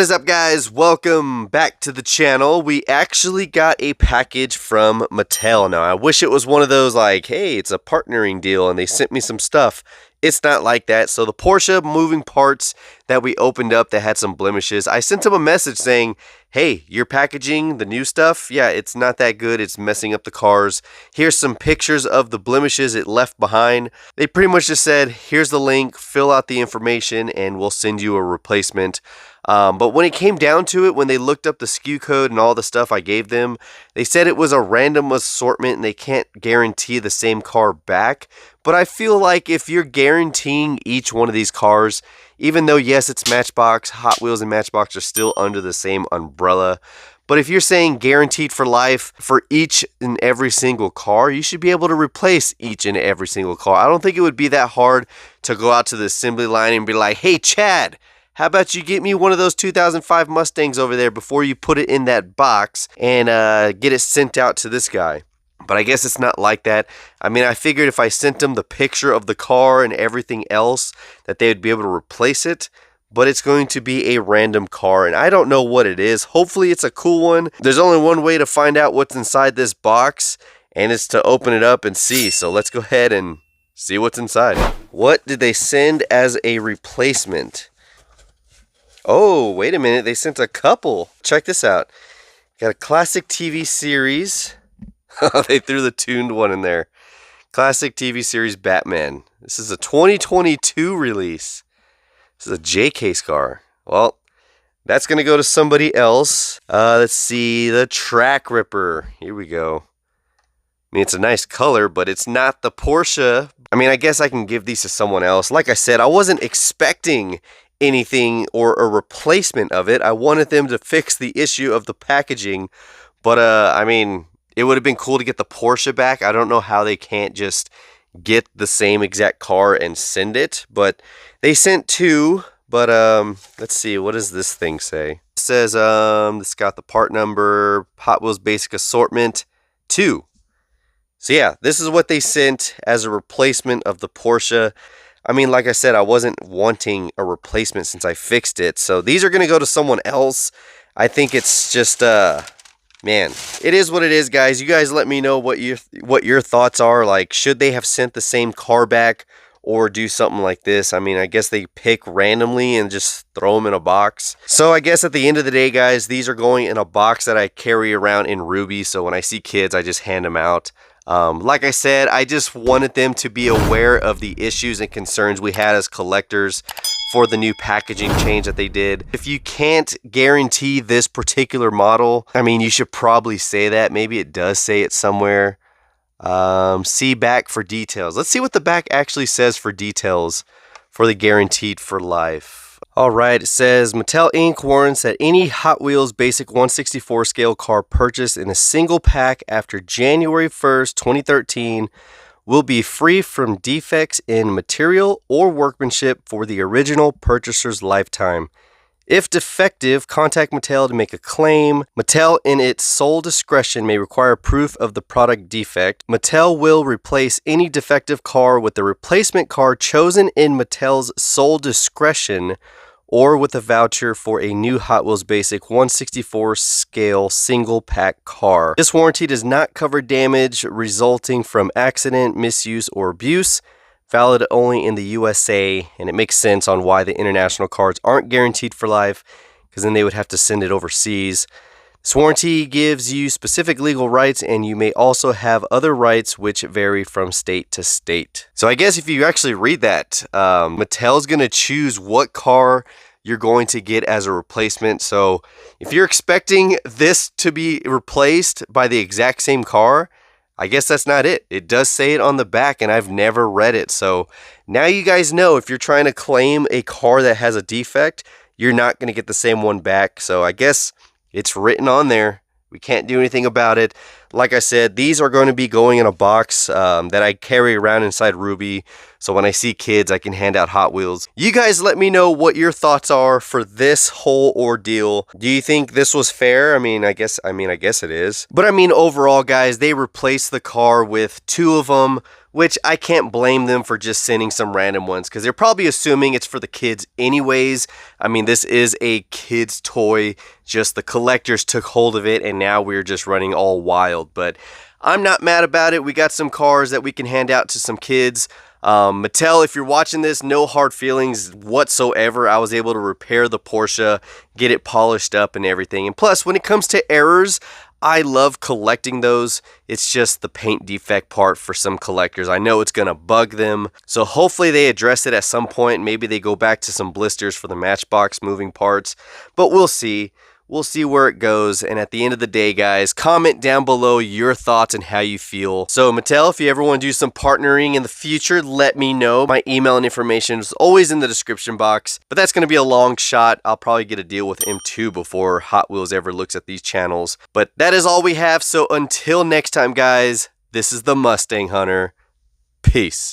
What is up, guys? Welcome back to the channel. We actually got a package from Mattel. Now, I wish it was one of those like, hey, it's a partnering deal and they sent me some stuff. It's not like that. So the Porsche moving parts that we opened up that had some blemishes, I sent them a message saying, hey, your packaging, the new stuff, yeah, it's not that good. It's messing up the cars. Here's some pictures of the blemishes it left behind. They pretty much just said, here's the link, fill out the information, and we'll send you a replacement. But when it came down to it, when they looked up the SKU code and all the stuff I gave them, they said it was a random assortment and they can't guarantee the same car back. But I feel like if you're guaranteeing each one of these cars, even though, yes, it's Matchbox, Hot Wheels and Matchbox are still under the same umbrella. But if you're saying guaranteed for life for each and every single car, you should be able to replace each and every single car. I don't think it would be that hard to go out to the assembly line and be like, hey, Chad, how about you get me one of those 2005 Mustangs over there before you put it in that box and get it sent out to this guy? But I guess it's not like that. I mean, I figured if I sent them the picture of the car and everything else that they would be able to replace it. But it's going to be a random car and I don't know what it is. Hopefully it's a cool one. There's only one way to find out what's inside this box, and it's to open it up and see. So let's go ahead and see what's inside. What did they send as a replacement? Oh, wait a minute. They sent a couple. Check this out. Got a classic TV series. They threw the tuned one in there. Classic TV series Batman. This is a 2022 release. This is a J-Case car. Well, that's going to go to somebody else. Let's see. The Track Ripper. Here we go. I mean, it's a nice color, but it's not the Porsche. I mean, I guess I can give these to someone else. Like I said, I wasn't expecting anything or a replacement of it. I wanted them to fix the issue of the packaging. But, I mean, it would have been cool to get the Porsche back. I don't know how they can't just get the same exact car and send it. But they sent two. But, let's see. What does this thing say? It says, it's got the part number, Hot Wheels Basic Assortment 2. So, yeah, this is what they sent as a replacement of the Porsche. I mean, like I said, I wasn't wanting a replacement since I fixed it. So these are going to go to someone else. I think it's just, man, it is what it is, guys. You guys let me know what your thoughts are. Like, should they have sent the same car back or do something like this? I mean, I guess they pick randomly and just throw them in a box. So I guess at the end of the day, guys, these are going in a box that I carry around in Ruby. So when I see kids, I just hand them out. Like I said, I just wanted them to be aware of the issues and concerns we had as collectors for the new packaging change that they did. If you can't guarantee this particular model, I mean, you should probably say that. Maybe it does say it somewhere. See back for details. Let's see what the back actually says for details for the guaranteed for life. All right, it says Mattel Inc. warrants that any Hot Wheels Basic 164 scale car purchased in a single pack after January 1st, 2013 will be free from defects in material or workmanship for the original purchaser's lifetime. If defective, contact Mattel to make a claim. Mattel, in its sole discretion, may require proof of the product defect. Mattel will replace any defective car with the replacement car chosen in Mattel's sole discretion or with a voucher for a new Hot Wheels Basic 164 scale single pack car. This warranty does not cover damage resulting from accident, misuse, or abuse. Valid only in the USA, and it makes sense on why the international cards aren't guaranteed for life, because then they would have to send it overseas. This warranty gives you specific legal rights, and you may also have other rights which vary from state to state. So I guess if you actually read that, Mattel's going to choose what car you're going to get as a replacement. So if you're expecting this to be replaced by the exact same car, I guess that's not it. It does say it on the back, and I've never read it. So now you guys know if you're trying to claim a car that has a defect, you're not going to get the same one back. So I guess it's written on there. We can't do anything about it. Like I said, these are going to be going in a box that I carry around inside Ruby. So when I see kids, I can hand out Hot Wheels. You guys let me know what your thoughts are for this whole ordeal. Do you think this was fair? I guess it is. But I mean, overall, guys, they replaced the car with two of them. which I can't blame them for just sending some random ones because they're probably assuming it's for the kids anyways. I mean, this is a kid's toy, just the collectors took hold of it and now we're just running all wild. But I'm not mad about it. We got some cars that we can hand out to some kids. Mattel, if you're watching this, no hard feelings whatsoever. I was able to repair the Porsche, get it polished up and everything. And plus, when it comes to errors, I love collecting those. It's just the paint defect part for some collectors. I know it's going to bug them. So hopefully they address it at some point. Maybe they go back to some blisters for the Matchbox moving parts. But we'll see. We'll see where it goes. And at the end of the day, guys, comment down below your thoughts and how you feel. So Mattel, if you ever want to do some partnering in the future, let me know. My email and information is always in the description box. But that's going to be a long shot. I'll probably get a deal with M2 before Hot Wheels ever looks at these channels. But that is all we have. So until next time, guys, this is the Mustang Hunter. Peace.